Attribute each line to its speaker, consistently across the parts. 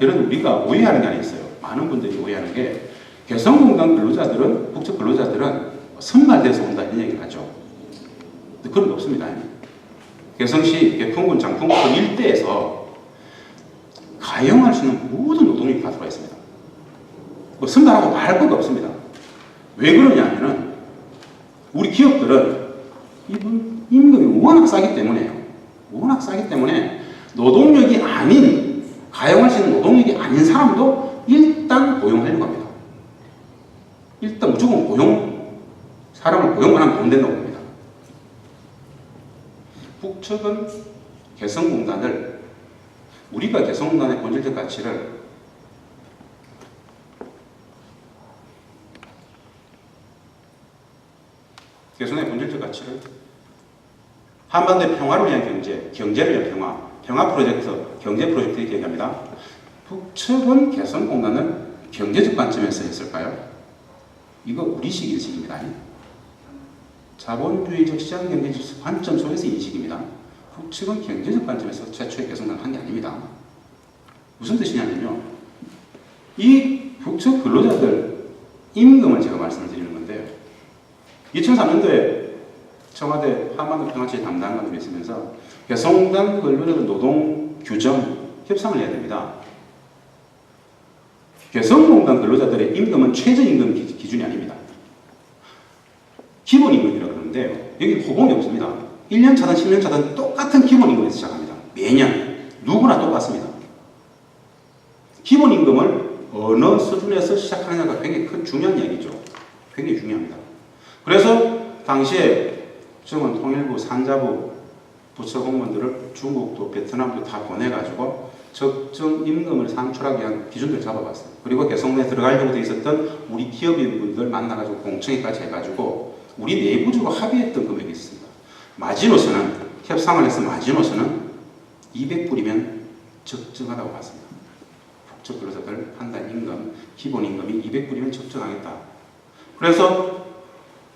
Speaker 1: 그런 우리가 오해하는 게 하나 있어요. 많은 분들이 오해하는 게 개성공단 근로자들은, 북측 근로자들은 선발돼서 온다 이런 얘기를 하죠. 근데 그런 게 없습니다. 개성시, 개풍군, 장풍군 일대에서 가용할 수 있는 모든 노동력이 다 들어가 있습니다. 뭐 선발하고 말할 것도 없습니다. 왜 그러냐 하면은 우리 기업들은 이분 임금이 워낙 싸기 때문에요. 워낙 싸기 때문에 노동력이 아닌, 가용할 수 있는 노동력이 아닌 사람도 일단 고용하려고 합니다. 일단 무조건 사람을 고용만 하면 돈 된다고 합니다. 북측은 개성공단을, 우리가 개성공단의 본질적 가치를 개성의 본질적 가치를 한반도의 평화를 위한 경제, 경제를 위한 평화 프로젝트, 경제 프로젝트 이렇게 얘기합니다. 북측은 개성공단을 경제적 관점에서 했을까요? 이거 우리식 인식입니다. 자본주의적 시장 경제적 관점 속에서 인식입니다. 북측은 경제적 관점에서 최초의 개성공단을 한 게 아닙니다. 무슨 뜻이냐면요. 이 북측 근로자들 임금을 제가 말씀을 드리는 건데요. 2003년도에 청와대 한반도 평화체제 담당관으로 있으면서 개성공단 근로자들 노동 규정 협상을 해야 됩니다. 개성공단 근로자들의 임금은 최저임금 기준이 아닙니다. 기본임금이라고 그러는데요. 여기 호봉이 없습니다. 1년 차든 10년 차든 똑같은 기본임금에서 시작합니다. 매년 누구나 똑같습니다. 기본임금을 어느 수준에서 시작하느냐가 굉장히 큰 중요한 이야기죠. 굉장히 중요합니다. 그래서 당시에 정은 통일부, 산자부 부처 공무원들을 중국도 베트남도 다 보내가지고 적정 임금을 산출하기 위한 기준들을 잡아봤어요. 그리고 개성공단에 들어가려고 돼 있었던 우리 기업인분들 만나가지고 공청회까지 해가지고 우리 내부적으로 합의했던 금액이 있습니다. 마지노선은, 협상을 해서 마지노선은 200불이면 적정하다고 봤습니다. 북측 근로자들 한 달 임금, 기본임금이 200불이면 적정하겠다. 그래서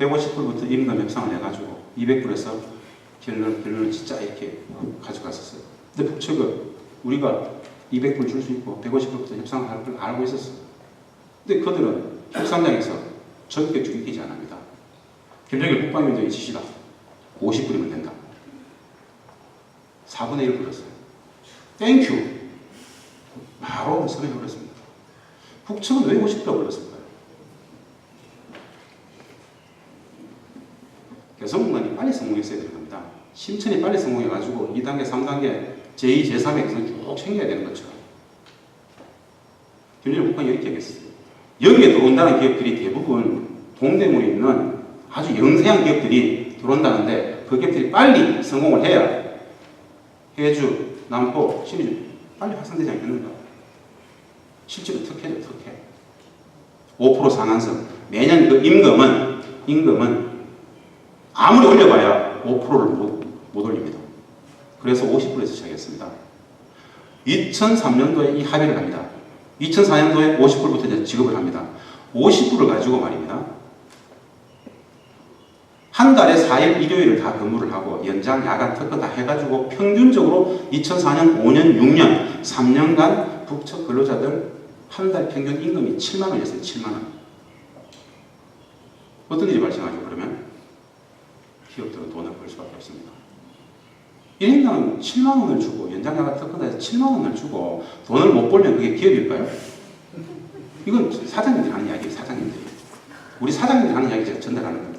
Speaker 1: 150불부터 임금 협상을 해가지고 200불에서 결론을 진짜 이렇게 가져갔었어요. 근데 북측은 우리가 200불 줄 수 있고 150불부터 협상을 할 걸 알고 있었어요. 근데 그들은 협상장에서 적게 주기끼지 안 합니다. 김정일 국방위원장이 지시다. 50불이면 된다. 4분의 1 불렀어요. 땡큐. 바로 서명을 불렀습니다. 북측은 왜 50불이라고 불렀을까요? 개성공단이 빨리 성공했어야 되는 겁니다. 심천이 빨리 성공해가지고 2단계, 3단계, 제2, 제3의 개성을 쭉 챙겨야 되는 거죠. 김정일 국방이 이렇게 얘기했어요. 여기에 들어온다는 기업들이 대부분 동대문에 있는 아주 영세한 기업들이 들어온다는데 그 기업들이 빨리 성공을 해야 해주, 남포, 신의주 빨리 확산되지 않겠는가. 실제로 특혜죠, 특혜. 5% 상한선. 매년 그 임금은 아무리 올려봐야 5%를 못 올립니다. 그래서 50%에서 시작했습니다. 2003년도에 이 합의를 합니다. 2004년도에 50불부터 이제 지급을 합니다. 50불을 가지고 말입니다. 한 달에 4일 일요일을 다 근무를 하고 연장, 야간, 특허 다 해가지고 평균적으로 2004년, 5년, 6년, 3년간 북측 근로자들 한 달 평균 임금이 7만 원이었어요. 7만 원. 어떤 일이 발생하죠? 그러면 기업들은 돈을 벌 수밖에 없습니다. 1인당 7만 원을 주고 연장, 야간, 특허 다 해서 7만 원을 주고 돈을 못 벌면 그게 기업일까요? 이건 사장님들이 하는 이야기예요. 사장님들이. 우리 사장님들이 하는 이야기 제가 전달하는 겁니다.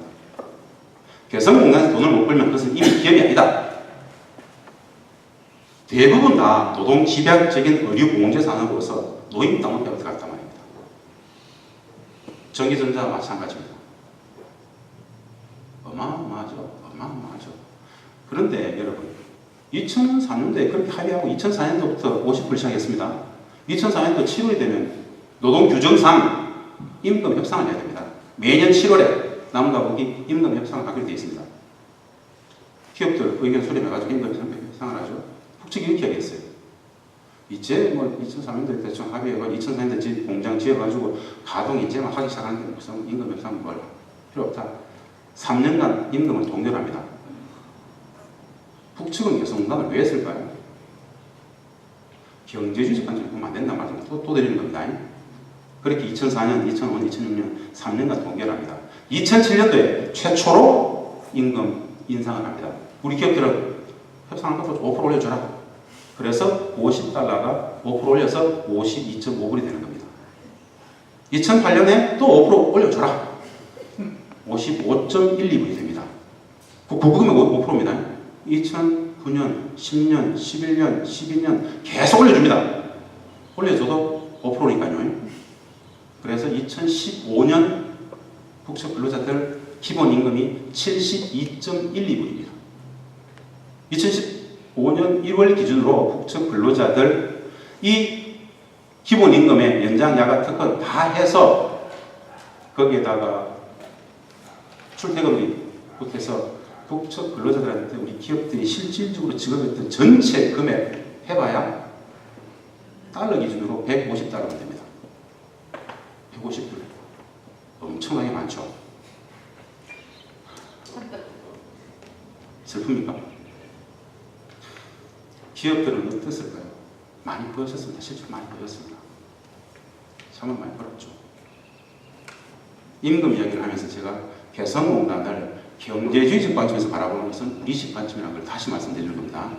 Speaker 1: 개성공단에서 돈을 못 벌면 그것은 이미 기업이 아니다. 대부분 다 노동 집약적인 의류 공제 산업으로서 노임 땅으로 들어갔단 말입니다. 전기전자 마찬가지입니다. 어마어마하죠. 어마어마하죠. 그런데 여러분 2003년도에 그렇게 합의하고 2004년도부터 50불 시작했습니다. 2004년도 7월이 되면 노동규정상 임금 협상을 해야 됩니다. 매년 7월에 남과 북이 임금 협상을 하기로 되어 있습니다. 기업들 의견 수렴해가지고 임금 협상을 하죠. 북측이 이렇게 하겠어요. 이제 뭐 2003년도에 대충 합의해가지고 2004년도에 공장 지어가지고 가동 이제만 하기 시작하는데 무슨 임금 협상 뭘 필요 없다. 3년간 임금을 동결합니다. 북측은 개성공단을 왜 했을까요? 경제주의적 관점을 보면 안 된다는 말입니다. 또 드리는 겁니다. 그렇게 2004년, 2005년, 2006년 3년간 통계를 합니다. 2007년도에 최초로 임금 인상을 합니다. 우리 기업들은 협상한 것도 5% 올려줘라. 그래서 50달러가 5% 올려서 52.5불이 되는 겁니다. 2008년에 또 5% 올려줘라. 55.12불이 됩니다. 그거면 5%입니다. 2009년, 10년, 11년, 12년 계속 올려줍니다. 올려줘도 5%니까요. 그래서 2015년 국책 근로자들 기본임금이 72.12불입니다. 2015년 1월 기준으로 국책 근로자들 이 기본임금의 연장, 야가, 특허 다 해서 거기에다가 출퇴근비 보태서 국책 근로자들한테 우리 기업들이 실질적으로 지급했던 전체 금액 해봐야 달러 기준으로 150달러가 됩니다. 150불. 엄청나게 많죠. 슬픕니까? 기업들은 어땠을까요? 많이 벌었습니다. 실제로 많이 벌었습니다. 정말 많이 벌었죠. 임금 이야기를 하면서 제가 개성공단을 경제주의적 관점에서 바라보는 것은 우리식 관점이라는 걸 다시 말씀드리는 겁니다.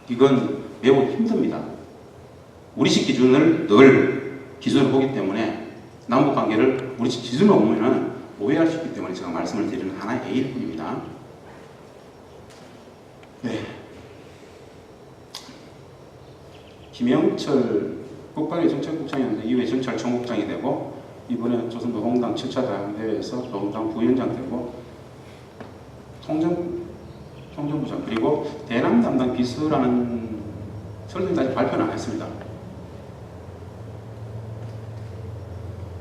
Speaker 1: 이건 매우 힘듭니다. 우리식 기준을 늘 기준으로 보기 때문에 남북관계를 우리식 기준으로 보면 오해할 수 있기 때문에 제가 말씀을 드리는 하나의 예일 뿐입니다. 네. 김영철 국방위정책국장이었는데 이후에 정찰총국장이 되고 이번에 조선노동당 7차 당대회에서 노동당 부위원장 되고 통전부장 그리고 대남 담당 비서라는 설명도 아직 발표는 안 했습니다.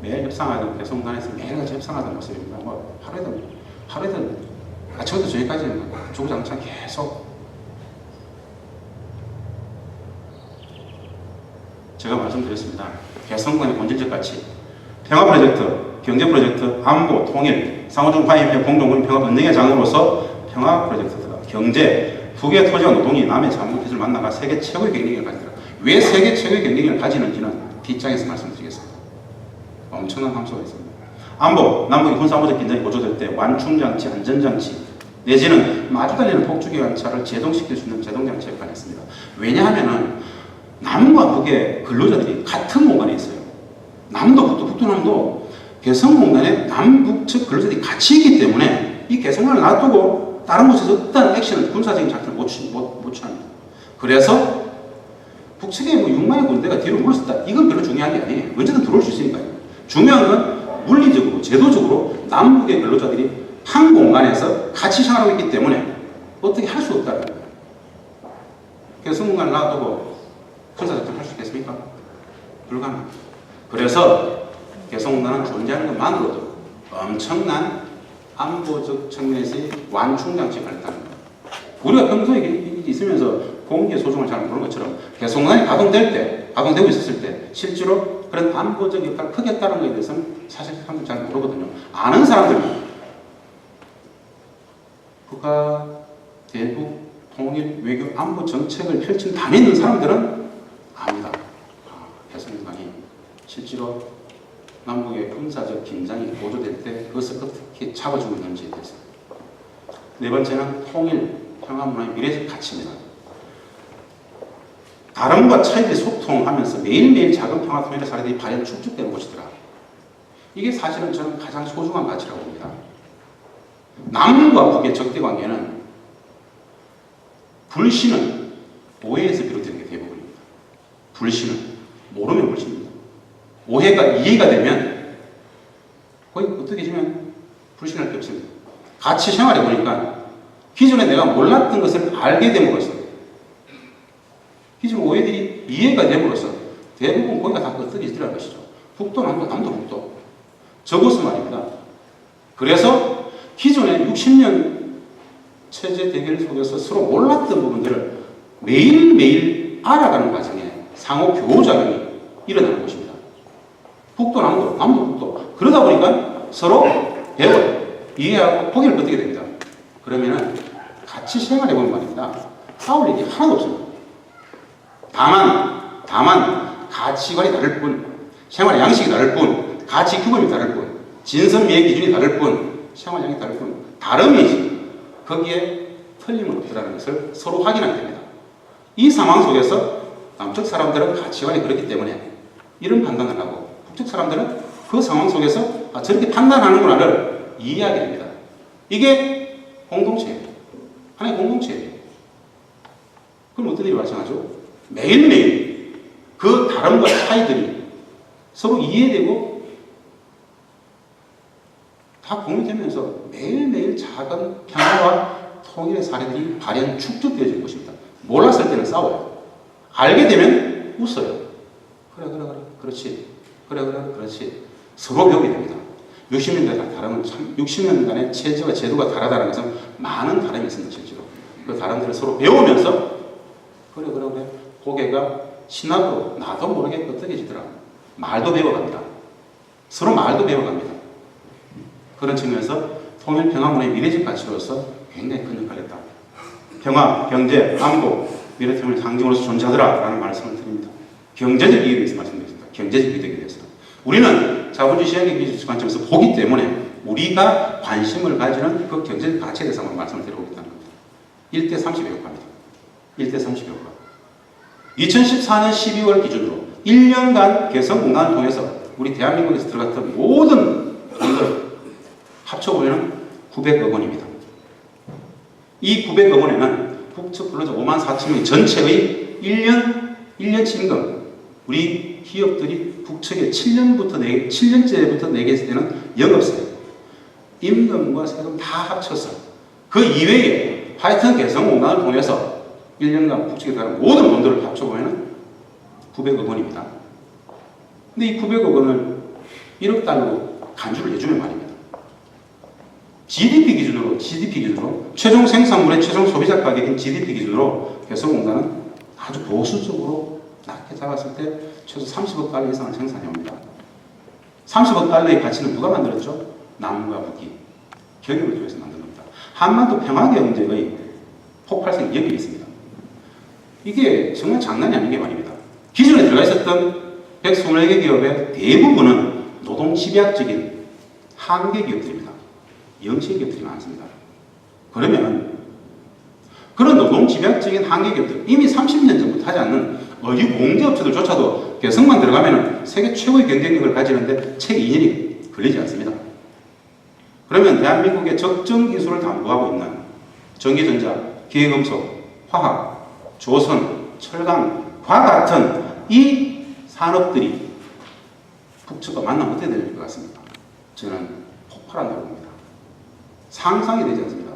Speaker 1: 매일 협상하던 배송단에서 매일같이 협상하던 모습입니다. 뭐 하루에도 아침부터 저녁까지 주구장창 계속 제가 말씀드렸습니다. 개성공단의 본질적 가치 평화 프로젝트, 경제 프로젝트, 안보, 통일, 상호중 화해협력, 공동군인 평화 번능의 장으로서 평화 프로젝트다. 경제, 북의 토지와 노동이 남의 자본기술을 만나가 세계 최고의 경쟁력을 가지더라. 왜 세계 최고의 경쟁력을 가지는지는 뒷장에서 말씀드리겠습니다. 엄청난 함수가 있습니다. 안보, 남북의 군사안보적 긴장이 고조될 때 완충장치, 안전장치 내지는 마주 달리는 폭주기관차를 제동시킬 수 있는 제동장치 역할을 했습니다. 왜냐하면 남과 북의 근로자들이 같은 공간에 있어요. 남도 북도, 북도 남도 개성공단에 남북 측 근로자들이 같이 있기 때문에 이 개성공단을 놔두고 다른 곳에서 어떤 액션을 군사적인 작전을 못 취합니다. 그래서 북측에 뭐 6만의 군대가 뒤로 물러섰다. 이건 별로 중요한 게 아니에요. 언제든 들어올 수 있으니까요. 중요한 건 물리적으로, 제도적으로 남북의 근로자들이 한 공간에서 같이 생활하고 있기 때문에 어떻게 할 수 없다는 거예요. 개성공단을 놔두고 군사작전 할 수 있겠습니까? 불가능합니다. 그래서 개성공단은 존재하는 것만으로도 엄청난 안보적 측면에서의 완충장치가 있다는 거예요. 우리가 평소에 있으면서 공기의 소중을 잘 모르는 것처럼 개성공단이 가동되고 있었을 때 실제로 그런 안보적 역할을 크게 했다는 것에 대해서는 사실 사람들이 잘 모르거든요. 아는 사람들은 국가, 대북, 통일, 외교, 안보 정책을 펼친 담에 있는 사람들은 압니다. 개성공단이 실제로 남북의 군사적 긴장이 고조될 때 그것을 어떻게 잡아주고 있는지에 대해서. 네 번째는 통일, 평화문화의 미래적 가치입니다. 다른과 차이들이 소통하면서 매일매일 작은 평화 통일의 사례들이 발현 축적되는 곳이더라. 이게 사실은 저는 가장 소중한 가치라고 봅니다. 남과 북의 적대관계는 불신은 오해에서 비롯되는 게 대부분입니다. 불신은 모르면 불신입니다. 오해가 이해가 되면 거의 어떻게 지면 불신할 게 없습니다. 같이 생활해 보니까 기존에 내가 몰랐던 것을 알게 됨으로써 기존 오해들이 이해가 됨으로써 대부분 거기가 다 끄떡이더라는 것이죠. 북도 남도 남도 북도 저곳은 말입니다. 그래서 기존의 60년 체제 대결 속에서 서로 몰랐던 부분들을 매일매일 알아가는 과정에 상호 교우작용이 일어나는 것입니다. 북도 남도 남도 북도 그러다 보니까 서로 배워요. 이해하고 포기를 걷게 됩니다. 그러면은 같이 생활해보면 말입니다. 싸울 일이 하나도 없습니다. 다만 가치관이 다를 뿐, 생활의 양식이 다를 뿐, 가치 규범이 다를 뿐, 진선미의 기준이 다를 뿐, 생활량이 다를 뿐, 다름이지 거기에 틀림은 없다는 것을 서로 확인하게 됩니다. 이 상황 속에서 남쪽 사람들은 가치관이 그렇기 때문에 이런 판단을 하고, 북쪽 사람들은 그 상황 속에서 저렇게 판단하는구나를 이해하게 됩니다. 이게 공동체예요. 하나의 공동체예요. 그럼 어떤 일이 발생하죠? 매일매일 그 다름과 차이들이 서로 이해되고 다 공유되면서 매일매일 작은 평화와 통일의 사례들이 발현, 축적되어질 것입니다. 몰랐을 때는 싸워요. 알게 되면 웃어요. 그래, 그렇지. 그래, 그렇지. 서로 배우게 됩니다. 60년대 다름은 참, 60년간의 체제와 제도가 다르다는 것은 많은 다름이 있습니다, 실제로. 그 다름들을 서로 배우면서, 그래. 고개가 신학으로 나도 모르게 끄떡해지더라. 말도 배워갑니다. 서로 말도 배워갑니다. 그런 측면에서 통일 평화문화의 미래적 가치로서 굉장히 큰 역할을 했다. 평화, 경제, 안보, 미래통일 상징으로서 존재하더라 라는 말씀을 드립니다. 경제적 이익에 대해서 말씀드렸습니다. 경제적 이익에 대해서. 우리는 자본주의 시장의 기술 관점에서 보기 때문에 우리가 관심을 가지는 그 경제적 가치에 대해서 한번 말씀을 드리고 있다는 겁니다. 1대 30의 효과입니다. 1대 30의 효과. 2014년 12월 기준으로 1년간 개성공단을 통해서 우리 대한민국에서 들어갔던 모든 돈들 합쳐보면 900억 원입니다. 이 900억 원에는 북측 근로자 5만 4천 명 전체의 1년치 임금, 우리 기업들이 북측에 7년째부터 내게 되는 영업세, 임금과 세금 다 합쳐서 그 이외에 하여튼 개성공단을 통해서 1년간 북측에 들어가는 모든 돈들을 합쳐보면 900억 원입니다. 근데 이 900억 원을 1억 달러로 간주를 해주면 말입니다. GDP 기준으로 최종 생산물의 최종 소비자 가격인 GDP 기준으로 개성공단은 아주 보수적으로 낮게 잡았을 때 최소 30억 달러 이상을 생산해 옵니다. 30억 달러의 가치는 누가 만들었죠? 남과 북이 경협을 통해서 만든 겁니다. 한반도 평화경제의 폭발성이 여기에 있습니다. 이게 정말 장난이 아닌 게 말입니다. 기존에 들어가 있었던 124개 기업의 대부분은 노동 집약적인 한계 기업들입니다. 영세 기업들이 많습니다. 그러면 그런 노동 집약적인 한계 기업들, 이미 30년 전부터 하지 않는 어류 공제업체들조차도 개성만 들어가면 세계 최고의 경쟁력을 가지는데 채 2년이 걸리지 않습니다. 그러면 대한민국의 적정 기술을 담보하고 있는 전기전자, 기계금속, 화학, 조선, 철강과 같은 이 산업들이 북측과 만나면 어떻게 될 것 같습니까? 저는 폭발한다고 봅니다. 상상이 되지 않습니다.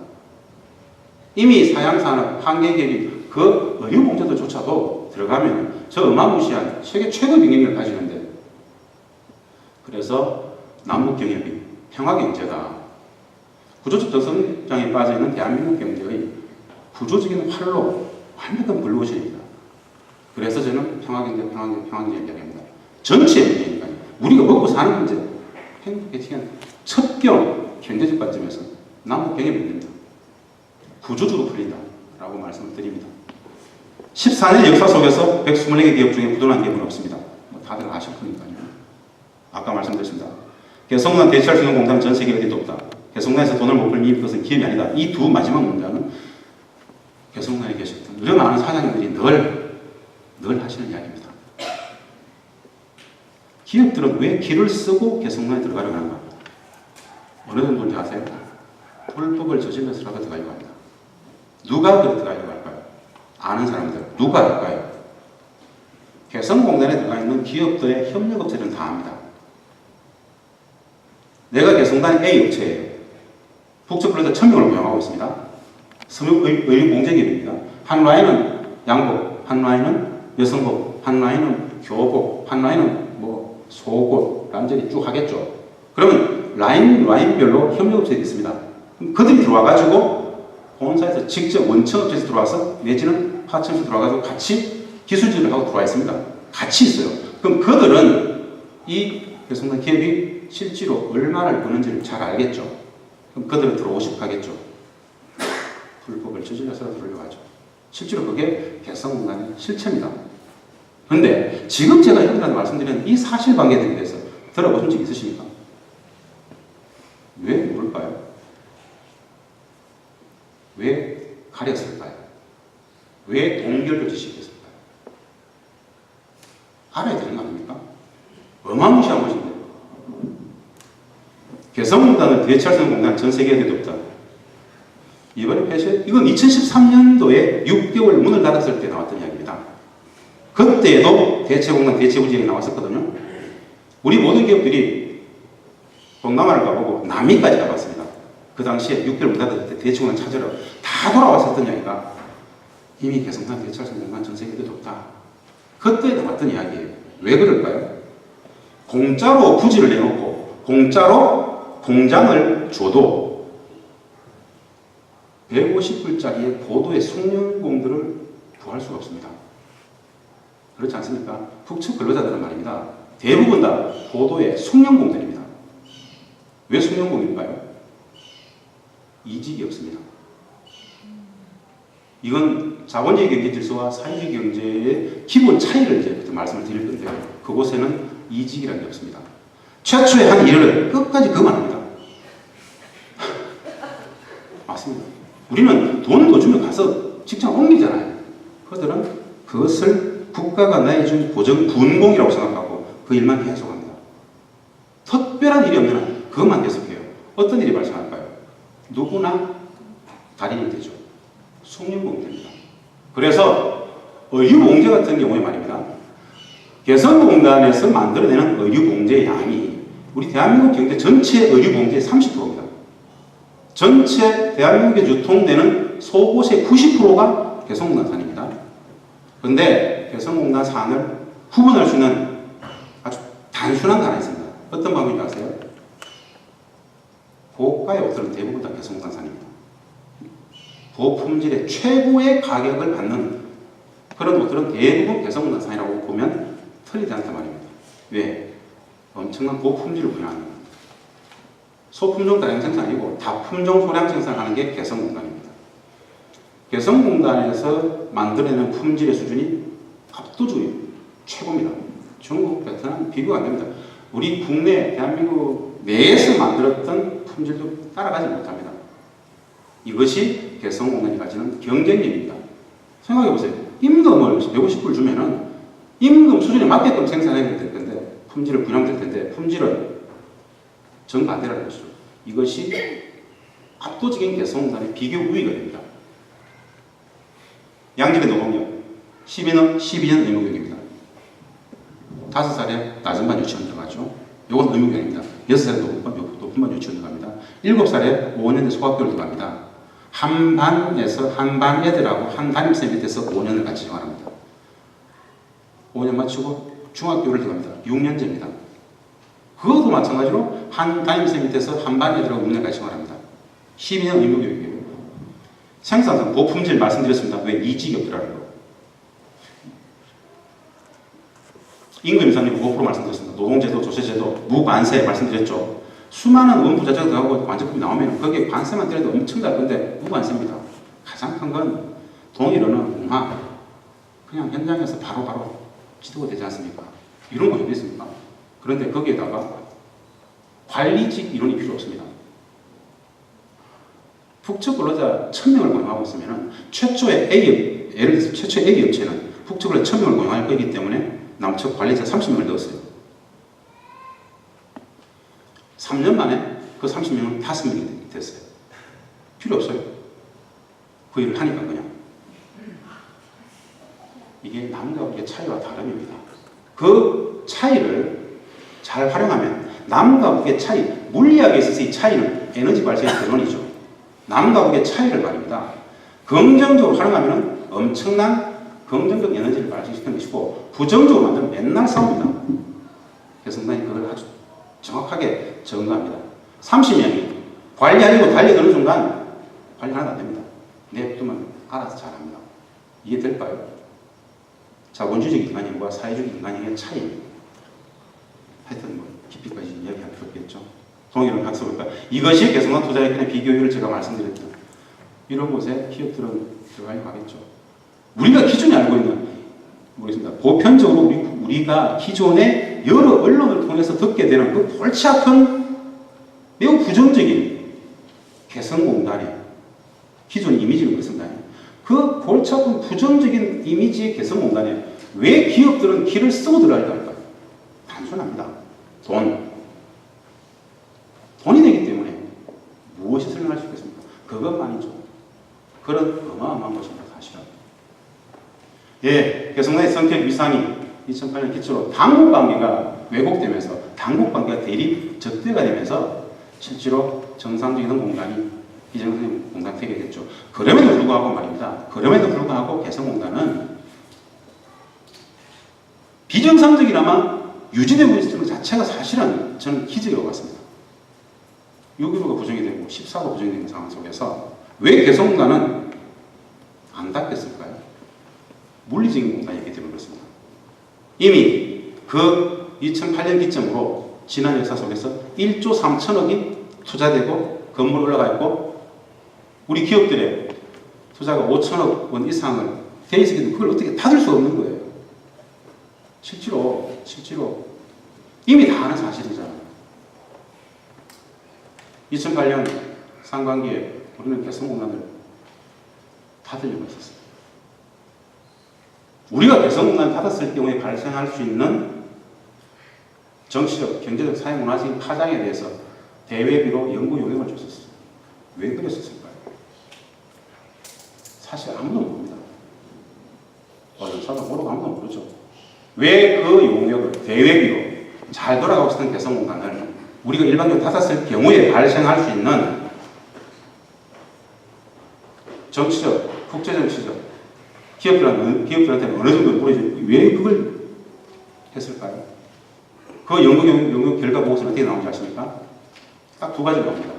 Speaker 1: 이미 사양산업, 한계기업이 그 의료공제도조차도 들어가면 저 어마무시한 세계 최고의 경쟁력을 가지는데, 그래서 남북경협이 평화경제다. 구조적 저성장에 빠져있는 대한민국 경제의 구조적인 활로 완벽한 블루오션입니다. 그래서 저는 평화경제 이야기합니다. 전체 문제니까요. 우리가 먹고 사는 문제, 행복에 대한 첩경 경제적 관점에서 남북경협이 문제입니다. 구조적으로 풀린다라고 말씀을 드립니다. 14년 역사 속에서 124개 기업 중에 부도난 기업은 없습니다. 다들 아실 거니까요. 아까 말씀드렸습니다. 개성공단 대체할 수 있는 공단은 전 세계 어디도 없다. 개성공단에서 돈을 못 벌면 그것은 기업이 아니다. 이 두 마지막 문장은 개성공단에 계셨던 이런 많은 사장님들이 늘 하시는 이야기입니다. 기업들은 왜 기를 쓰고 개성공단에 들어가려고 하는가? 어느 정도인지 아세요? 불법을 저질러서라도 들어가려고 합니다. 누가 들어가려고 할까요? 아는 사람들. 누가 할까요? 개성공단에 들어가 있는 기업들의 협력업체들은 다 압니다. 내가 개성공단 A 업체예요. 북측근로자 1000명을 고용하고 있습니다. 의료공제기업입니다. 한 라인은 양복, 한 라인은 여성복, 한 라인은 교복, 한 라인은 속옷, 람제리 쭉 하겠죠. 그러면 라인별로 협력업체들이 있습니다. 그들이 들어와가지고 본사에서 직접 원청업체에서 들어와서 내지는 하청에서 들어와가지고 같이 기술직을 하고 들어와 있습니다. 같이 있어요. 그럼 그들은 이 개성공단 기업이 실제로 얼마를 버는지를 잘 알겠죠. 그럼 그들은 들어오고 싶어 하겠죠. 불법을 저질러서 들어오려고 하죠. 실제로 그게 개성공단의 실체입니다. 그런데 지금 제가 여러분들한테 말씀드리는 이 사실관계에 대해서 들어보신 적 있으십니까? 왜 모를까요? 왜 가렸을까요? 왜 동결로 지식했을까요? 알아야 되는 거 아닙니까? 어마무시한 것인데. 개성공단을 대찰성공단 전 세계에 없다. 이번에 폐쇄, 이건 2013년도에 6개월 문을 닫았을 때 나왔던 이야기입니다. 그때도 대체공단, 대체부지역이 나왔었거든요. 우리 모든 기업들이 동남아를 가보고 남미까지 가봤습니다. 그 당시에 6개월 문 닫았을 때 대체공단 찾으러 다 돌아왔었던 이야기가 이미 개성공단, 대찰성공단 전 세계에 없다. 그때 나왔던 이야기예요. 왜 그럴까요? 공짜로 부지를 내놓고 공짜로 공장을 줘도 150불짜리의 고도의 숙련공들을 구할 수가 없습니다. 그렇지 않습니까? 북측 근로자들은 말입니다. 대부분 다 고도의 숙련공들입니다. 왜 숙련공일까요? 이직이 없습니다. 이건 자본주의 경제 질서와 사회주의 경제의 기본 차이를 이제 말씀을 드릴 건데요. 그곳에는 이직이라는 게 없습니다. 최초의 한 일을 끝까지 그만합니다. 맞습니다. 우리는 돈도 주면 가서 직장 옮기잖아요. 그들은 그것을 국가가 내준 고정 분공이라고 생각하고 그 일만 계속합니다. 특별한 일이 없는 한 그것만 계속해요. 어떤 일이 발생할까요? 누구나 달인이 되죠. 숙련공입니다. 그래서 의류봉제 같은 경우에 말입니다. 개성공단에서 만들어내는 의류봉제의 양이 우리 대한민국 경제 전체 의류봉제의 30%입니다. 전체 대한민국에 유통되는 속옷의 90%가 개성공단 산입니다. 그런데 개성공단 산을 구분할 수 있는 아주 단순한 단어가 있습니다. 어떤 방법인지 아세요? 고가의 옷들은 대부분 다 개성공단 산입니다. 고품질의 최고의 가격을 받는 그런 옷들은 대부분 개성공단 산이라고 보면 틀리지 않단 말입니다. 왜? 엄청난 고품질을 부여하는 겁니다. 소품종 다량 생산 아니고 다품종 소량 생산하는 게 개성공단입니다. 개성공단에서 만들어내는 품질의 수준이 압도적으로 최고입니다. 중국, 베트남 비교가 안 됩니다. 우리 국내 대한민국 내에서 만들었던 품질도 따라가지 못합니다. 이것이 개성공단이 가지는 경쟁력입니다. 생각해보세요. 임금을 150불 주면은 임금 수준에 맞게끔 생산해야 될 텐데 품질을 분양될 텐데 품질은 정반대라는 것이죠. 이것이 압도적인 개성공단의 비교 우위가 됩니다. 양질의 노동력 12년 의무교육입니다. 5살에 낮은 반 유치원 들어가죠. 이건 의무교육입니다. 6살에 높은 반 유치원 들어갑니다. 7살에 5년대 소학교를 들어갑니다. 한 반에서 한 반 애들하고 한 담임쌤 밑에서 5년을 같이 생활합니다. 5년 마치고 중학교를 들어갑니다. 6년제입니다. 그것도 마찬가지로 한 담임쌤 밑에서 한 반 애들하고 6년 같이 생활합니다. 12년 의무교육이에요. 생산성 고품질 말씀드렸습니다. 왜 이직이 없더라고요. 임금인상률 5% 말씀드렸습니다. 노동제도, 조세제도, 무관세 말씀드렸죠. 수많은 원부자재가 들어가고 완제품이 나오면 거기에 관세만 때려도 엄청 날 건데 무관세입니다. 가장 큰 건 동일어는 공학. 그냥 현장에서 바로바로 지도가 되지 않습니까? 이런 거 어디 있습니까? 그런데 거기에다가 관리직 이론이 필요 없습니다. 북측 근로자 1000명을 고용하고 있으면 최초의 A업, 예를 들어서 최초의 A 업체는 북측 근로자 1000명을 고용할 거기 때문에 남측 관리자 30명을 넣었어요. 3년 만에 그 30명은 5명이 됐어요. 필요 없어요. 그 일을 하니까 그냥. 이게 남과 북의 차이와 다름입니다. 그 차이를 잘 활용하면 남과 북의 차이, 물리학에 있어서 이 차이는 에너지 발생의 근원이죠. 남과 북의 차이를 말입니다. 긍정적으로 활용하면 엄청난 긍정적 에너지를 발생시키는 것이고 부정적으로 만들면 맨날 싸웁니다. 개성공단이 그걸 아주 정확하게 점거합니다. 30명이 관리하려고 달려드는 순간 관리 하나도 안 됩니다. 냅두면 알아서 잘합니다. 이해될까요? 자본주의적 인간형과 사회주의 인간형의 차이입니다. 하여튼 뭐 깊이까지 이야기할 필요 없겠죠. 동일한 학습을까? 이것이 개성공단 투자액의 비교율을 제가 말씀드렸죠. 이런 곳에 기업들은 들어가려고 하겠죠. 우리가 기존에 알고 있는 모르겠습니다. 보편적으로 우리가 기존에 여러 언론을 통해서 듣게 되는 그 골치 아픈 매우 부정적인 개성공단의 기존 이미지를 그렇습니다. 그 골치 아픈 부정적인 이미지의 개성공단에 왜 기업들은 기를 쓰고 들어야 할까? 단순합니다. 돈이 되기 때문에 무엇이 설명할 수 있겠습니까? 그것만이죠. 그런 어마어마한 것입니다. 사실은. 예, 개성공단의 성격 위상이 2008년 기초로 당국관계가 왜곡되면서 당국관계가 대립 적대가 되면서 실제로 정상적인 공단이 비정상적인 공단이 되게 됐죠. 그럼에도 불구하고 말입니다. 그럼에도 불구하고 개성공단은 비정상적이나마 유지되고 있는 것 자체가 사실은 저는 기적이라고 봤습니다. 6.15가 부정이 되고 14가 부정이 된 상황 속에서 왜 개성공단은 안 닫혔을까요? 물리적인 공단이기 때문에 그렇습니다. 이미 그 2008년 기점으로 지난 역사 속에서 1조 3천억이 투자되고 건물 올라가 있고 우리 기업들의 투자가 5천억 원 이상을 돼 있었기 그걸 어떻게 닫을 수 없는 거예요. 실제로 이미 다 아는 사실이잖아요. 2008년 상반기에 우리는 개성공단을 닫으려고 했었어요. 우리가 개성공단을 닫았을 경우에 발생할 수 있는 정치적, 경제적, 사회문화적인 파장에 대해서 대외비로 연구 용역을 줬었어요. 왜 그랬었을까요? 사실 아무도 모릅니다. 언론사도 모르고 아무도 모르죠. 왜 그 용역을 대외비로 잘 돌아가고 있었던 개성공단을 우리가 일반적으로 닫았을 경우에 발생할 수 있는 정치적, 국제정치적, 기업들한테는 어느 정도 모르죠. 왜 그걸 했을까요? 그 연구 용역 결과 보고서는 어떻게 나오는지 아십니까? 딱 두 가지 나옵니다.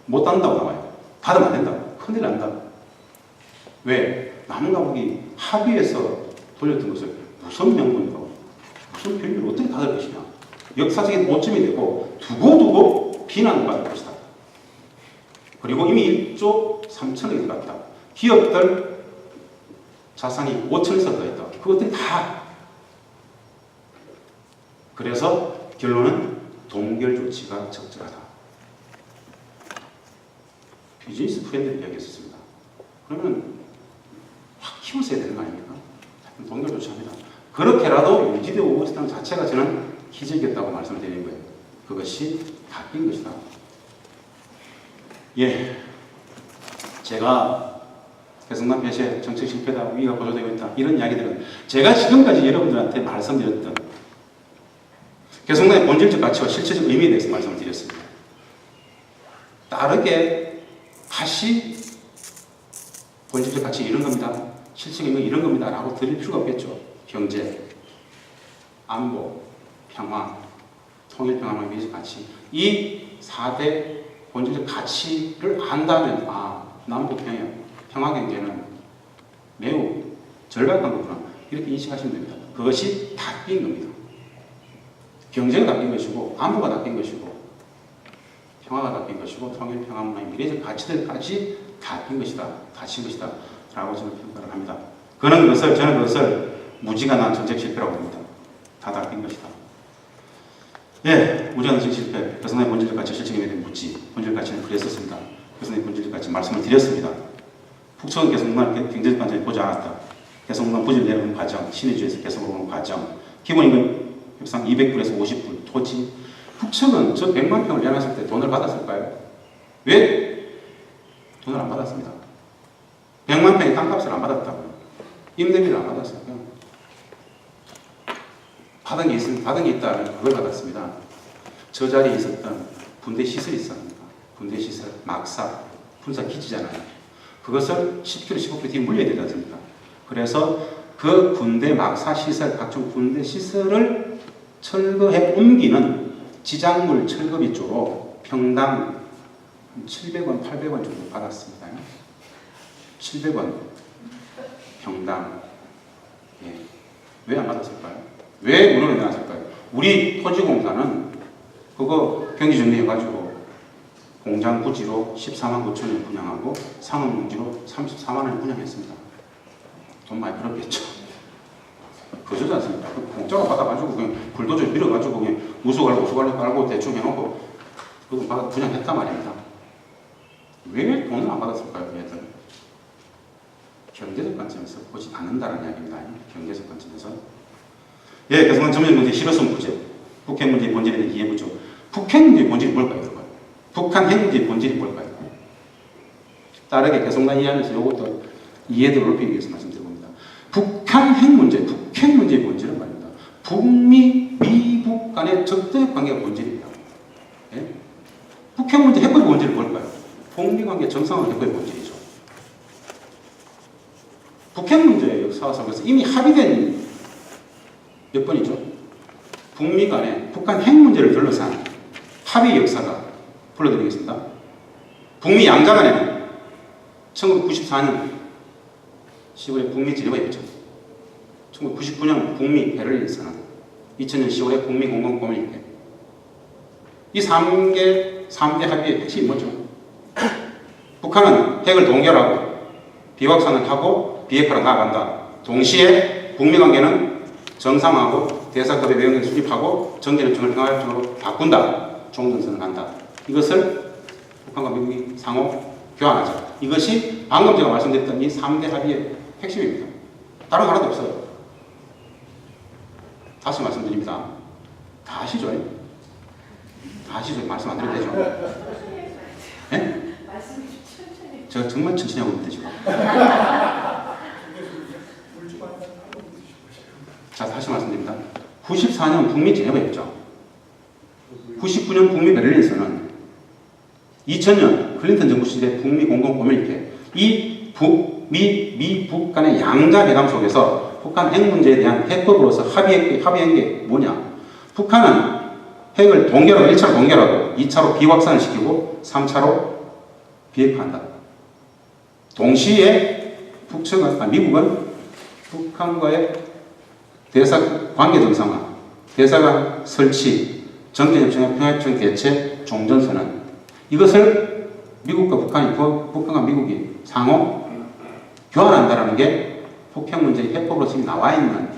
Speaker 1: 못 닫는다고 나와요. 닫으면 안 된다고. 큰일 난다. 왜? 남과 북이 합의해서 돌렸던 것을 무슨 명분으로, 무슨 별미로 어떻게 닫을 것이냐. 역사적인 오점이 되고 두고두고 비난받을 것이다. 그리고 이미 1조 3천억이 들어갔다. 기업들 자산이 5천에서 들어있다. 그것들이 다. 그래서 결론은 동결 조치가 적절하다. 비즈니스 프렌드를 이야기했었습니다. 그러면 확 키우셔야 되는 거 아닙니까? 동결 조치합니다. 그렇게라도 유지되고 있다는 자체가 저는 기적이었다고 말씀드리는 거예요. 그것이 바뀐 것이다. 예, 제가 개성공단 폐쇄 정책 실패다, 위기가 고조되고 있다 이런 이야기들은 제가 지금까지 여러분들한테 말씀드렸던 개성공단의 본질적 가치와 실체적 의미에 대해서 말씀을 드렸습니다. 다르게 다시 본질적 가치 이런 겁니다, 실체적 의미 이런 겁니다 라고 드릴 필요가 없겠죠. 경제, 안보, 평화, 통일평화의 미래적 가치, 이 4대 본질적 가치를 안다면 남북평양, 평화경제는 매우 절박한 거구나 이렇게 인식하시면 됩니다. 그것이 바뀐 겁니다. 경제가 바뀐 것이고 안보가 바뀐 것이고 평화가 바뀐 것이고 통일평화문화의 미래적 가치들까지 바뀐 것이다, 닫힌 것이다 라고 저는 평가를 합니다. 저는 그것을 무지간한 정책 실패라고 봅니다. 다 바뀐 것이다. 예, 무지간한 정책 실패, 개성공단의 본질적 가치 실체에 대한 묻지, 본질적 가치는 그랬었습니다. 개성공단의 본질적 가치 말씀을 드렸습니다. 북측은 개성공단을 경제적 관점에 보지 않았다. 개성공단 부지를 내놓는 과정, 신의주에서 개성으로 오는 과정, 기본임금 협상 200불에서 50불, 토지. 북측은 저 100만 평을 내놨을 때 돈을 받았을까요? 왜? 돈을 안 받았습니다. 100만 평의 땅값을 안 받았다고요. 임대비를 안 받았어요. 받은 게 있다면 그걸 받았습니다. 저 자리에 있었던 군대 시설이 있었습니다. 군대 시설, 막사, 군사 기지잖아요. 그것을 10km, 15km 뒤에 물려야 되지 않습니까? 그래서 그 군대 막사 시설, 각종 군대 시설을 철거해 옮기는 지작물 철거비 쪽으로 평당 700원, 800원 정도 받았습니다. 700원 평당. 예. 왜 안 받았을까요? 왜 문헌에 나왔을까요? 우리 토지공사는 그거 경기정리해가지고 공장 부지로 14만 9천 원 분양하고 상업용지로 34만 원 분양했습니다. 돈 많이 벌었겠죠. 그러지 않습니까? 공짜로 받아가지고 그냥 불도저 밀어가지고 그냥 우수갈로 깔고 대충 해놓고 그거 받아 분양했단 말입니다. 왜 돈을 안 받았을까요? 얘들 경제적 관점에서 보지 않는다는 이야기입니다. 경제적 관점에서. 예, 그래서 점점 문제 실효성 부재, 북핵 문제의 본질에 대한 이해 부족. 북핵 문제의 본질이 뭘까요, 여러분? 북한 핵 문제의 본질이 뭘까요? 빠르게 계속나 이해하면서 이것도 이해도를 높이기 위해서 말씀드려봅니다. 북한 핵 문제, 북핵 문제의 본질은 말입니다. 북미, 미북 간의 적대적 관계가 본질입니다. 예? 북핵 문제 핵의 본질은 뭘까요? 북미 관계 정상화 핵의 본질이죠. 북핵 문제의 역사와 상에서 이미 합의된 몇 번이죠? 북미 간의 북한 핵 문제를 둘러싼 합의 역사가 불러드리겠습니다. 북미 양자 간에는 1994년 10월에 북미 지네바였죠. 1999년 북미 베를린 선언, 2000년 10월에 북미 공동포럼회. 이 3개 합의의 핵심이 뭐죠? 북한은 핵을 동결하고 비확산을 하고 비핵화로 나아간다. 동시에 북미 관계는 정상화하고 대사급의 외형을 수립하고 정전협정을 평화협정으로 바꾼다. 종전선언을 한다. 이것을 북한과 미국이 상호 교환하자. 이것이 방금 제가 말씀드렸던 이 3대 합의의 핵심입니다. 다른 거 하나도 없어요. 다시 말씀드립니다. 다 아시죠? 다 아시죠? 말씀 안 드려도 되죠? 네? 제가 정말 천천히 하고 있는데 지금. 자, 다시 말씀드립니다. 94년 북미 지네바였죠. 99년 북미 베를린 선언, 2000년 클린턴 정부 시대 북미 공동포럼회. 이 북미, 미북 간의 양자 회담 속에서 북한 핵 문제에 대한 해법으로서 합의한 게 뭐냐? 북한은 핵을 동결하고 1차로 동결하고 2차로 비확산을 시키고 3차로 비핵화한다. 동시에 미국은 북한과의 대사 관계 정상화, 대사관 설치, 정전협정의 평화협정 개최, 종전선언. 이것을 미국과 북한과 미국이 상호 교환한다는 게 북핵 문제의 해법으로 지금 나와 있는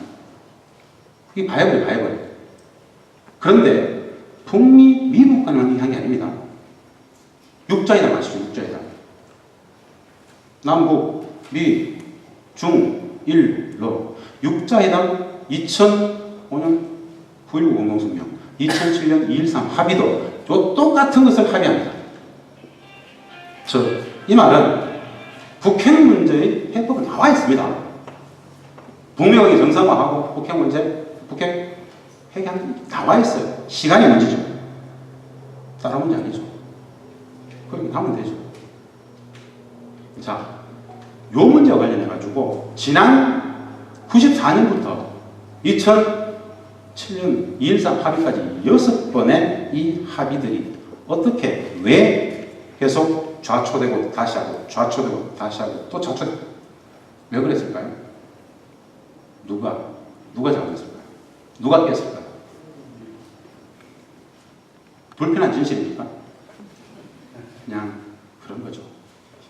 Speaker 1: 그게 바이블. 그런데 북미, 미국 간의 한 게 아닙니다. 육자회담 아시죠? 육자회담. 남북, 미, 중, 일, 로. 육자회담 2005년 9.19 공동성명, 2007년 2.13 합의도 똑같은 것을 합의합니다. 이 말은 북핵 문제의 해법은 나와 있습니다. 북미 관계 정상화하고 북핵 문제, 북핵 해결이 나와 있어요. 시간이 문제죠. 다른 문제 아니죠. 그렇게 하면 되죠. 자, 요 문제와 관련해가지고 지난 94년부터 2007년 2.13 합의까지 6번의 이 합의들이 어떻게, 왜 계속 좌초되고 다시 하고 좌초되고 다시 하고 또 좌초되고 왜 그랬을까요? 누가 잘못했을까요? 누가 깼을까요? 불편한 진실입니까? 그냥 그런 거죠.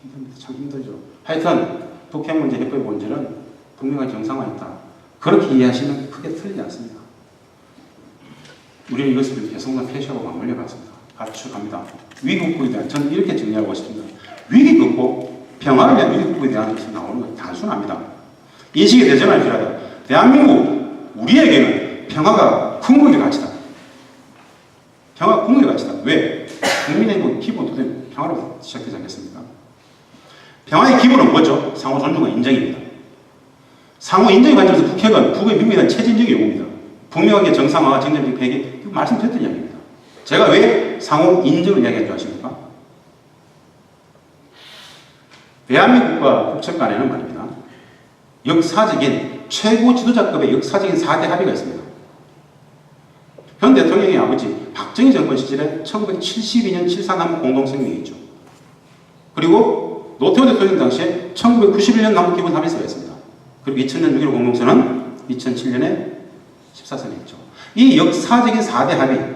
Speaker 1: 힘듭니다. 참 힘들죠. 하여튼 북핵 문제 해법의 본질은 북미가 정상화했다. 그렇게 이해하시면 크게 틀리지 않습니다. 우리는 이것을 계속만 표시하고 맞물려 봤습니다. 가축합니다. 위기 극복에 대한, 저는 이렇게 정리하고 싶습니다. 위기 극복, 평화를 위한 위기 극복에 대한 것이 나오는 건 단순합니다. 인식의 대전환이 필요하다. 대한민국, 우리에게는 평화가 궁극의 가치다. 평화가 궁극의 가치다. 왜? 국민의 기본 도된 평화로 시작되지 않겠습니까? 평화의 기본은 뭐죠? 상호 존중과 인정입니다. 상호 인정의 관점에서 북핵은 북의 미국에 대한 체질적 요구입니다. 북미 관계 정상화와 정전적 폐기, 이거 말씀드렸던 이야기입니다. 제가 왜 상호 인정을 이야기한 줄 아십니까? 대한민국과 북측 간에는 말입니다. 역사적인 최고 지도자급의 역사적인 4대 합의가 있습니다. 현 대통령의 아버지 박정희 정권 시절에 1972년 7.4 남북 공동성명이 있죠. 그리고 노태우 대통령 당시에 1991년 남북 기본 합의서가 있습니다. 그리고 2000년 6.15 공동선언, 2007년에 14선이 있죠. 이 역사적인 4대 합의,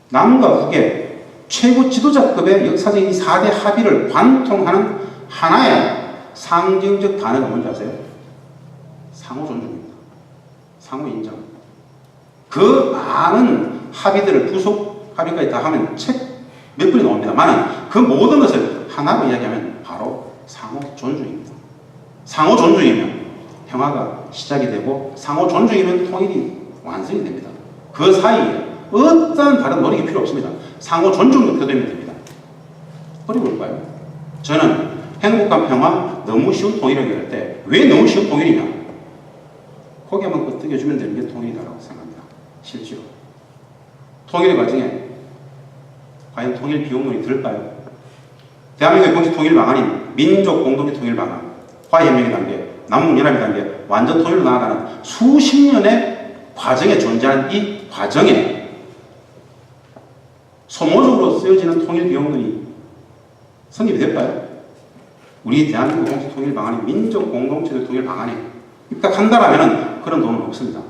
Speaker 1: 남과 북의 최고 지도자급의 역사적인 이 4대 합의를 관통하는 하나의 상징적 단어가 뭔지 아세요? 상호 존중입니다. 상호 인정. 그 많은 합의들을 부속 합의까지 다 하면 책 몇 분이 나옵니다만 그 모든 것을 하나로 이야기하면 바로 상호 존중입니다. 상호 존중이면 평화가 시작이 되고 상호 존중이면 통일이 완성이 됩니다. 그 사이에 어떠한 다른 노력이 필요 없습니다. 상호 존중도 표되면 됩니다. 어려울까요? 저는 행복한 평화, 너무 쉬운 통일이라고 할 때 왜 너무 쉬운 통일이냐? 고개만 끄덕여주면 되는 게 통일이라고 생각합니다. 실제로. 통일의 과정에 과연 통일 비용론이 들까요? 대한민국의 공식 통일 방안인 민족 공동체 통일 방안, 화해협력의 단계, 남북연합의 단계, 완전 통일로 나아가는 수십 년의 과정에 존재하는 이 과정에 소모적으로 쓰여지는 통일 비용론이 성립이 될까요? 우리 대한민국 공식 통일 방안인 민족 공동체 통일 방안에 입각한다라면 그런 돈은 없습니다.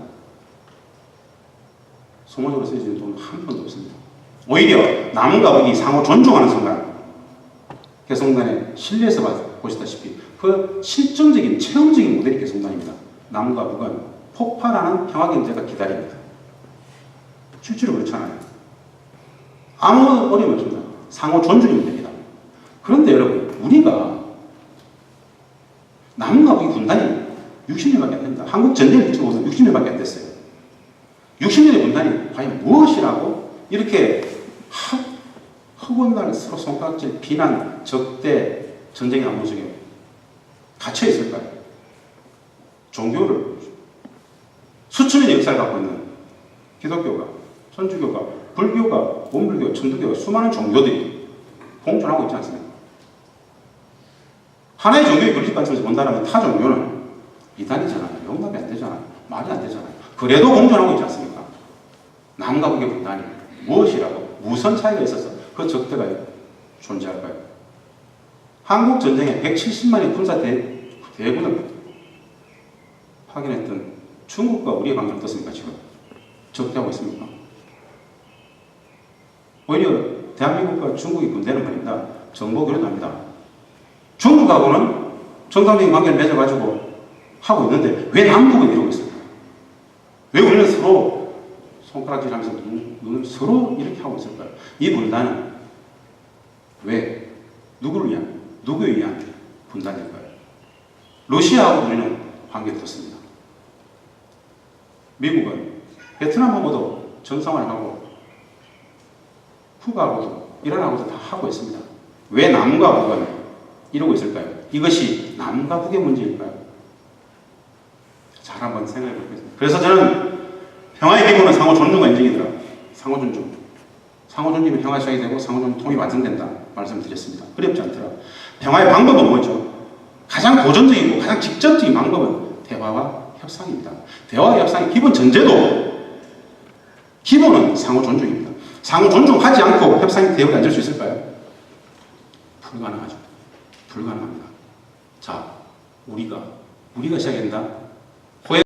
Speaker 1: 소모적으로 쓰여지는 돈은 한 푼도 없습니다. 오히려 남과 북이 상호 존중하는 순간 개성단의 실내에서 보시다시피 그 실증적인 체험적인 모델이 개성단입니다. 남과 북은 폭발하는 평화경제가 기다립니다. 실제로 그렇잖아요. 아무 어려움이 없습니다. 상호 존중이면 됩니다. 그런데 여러분, 우리가 남과 북이 분단이 60년밖에 안 됩니다. 한국 전쟁을 비춰보면 60년밖에 안 됐어요. 60년의 분단이 과연 무엇이라고 이렇게 허군날 서로 손가락질, 비난, 적대, 전쟁의 암호 속에 갇혀 있을까요? 종교를 수천년의 역사를 갖고 있는 기독교가, 천주교가, 불교가, 원불교, 천주교가 수많은 종교들이 공존하고 있지 않습니까? 하나의 종교의 그릇 관점에서 본다면 타 종교는 이단이잖아요. 용납이 안 되잖아요. 말이 안 되잖아요. 그래도 공존하고 있지 않습니까? 남과 북의 분단이 무엇이라고, 무슨 차이가 있어서 그 적대가 존재할까요? 한국 전쟁에 170만의 군사 대군을 파견했던 중국과 우리의 관계는 어떻습니까? 지금 적대하고 있습니까? 오히려 대한민국과 중국의 군대는 말입니다. 정보 교류도 합니다. 중국하고는 정상적인 관계를 맺어가지고 하고 있는데 왜 남북은 이러고 있을까요? 왜 우리는 서로 손가락질하면서 눈을 서로 이렇게 하고 있을까요? 이 분단은 왜? 누구를 위한? 누구에 의한 분단일까요? 러시아하고 우리는 관계를 뒀습니다. 미국은 베트남하고도 정상화하고 쿠바하고도 이란하고도 다 하고 있습니다. 왜 남과 북은 이러고 있을까요? 이것이 남과 북의 문제일까요? 잘 한번 생각해 보겠습니다. 그래서 저는 평화의 기본은 상호 존중과 인정이더라. 상호 존중. 상호 존중이 평화 시작이 되고 상호 존중 통일이 완성된다. 말씀드렸습니다. 어렵지 않더라. 평화의 방법은 뭐죠? 가장 고전적이고 가장 직접적인 방법은 대화와 협상입니다. 대화와 협상의 기본 전제도 기본은 상호 존중입니다. 상호 존중하지 않고 협상의 대우에 앉을 수 있을까요? 불가능하죠. 불가능합니다. 자, 우리가 시작해야 된다.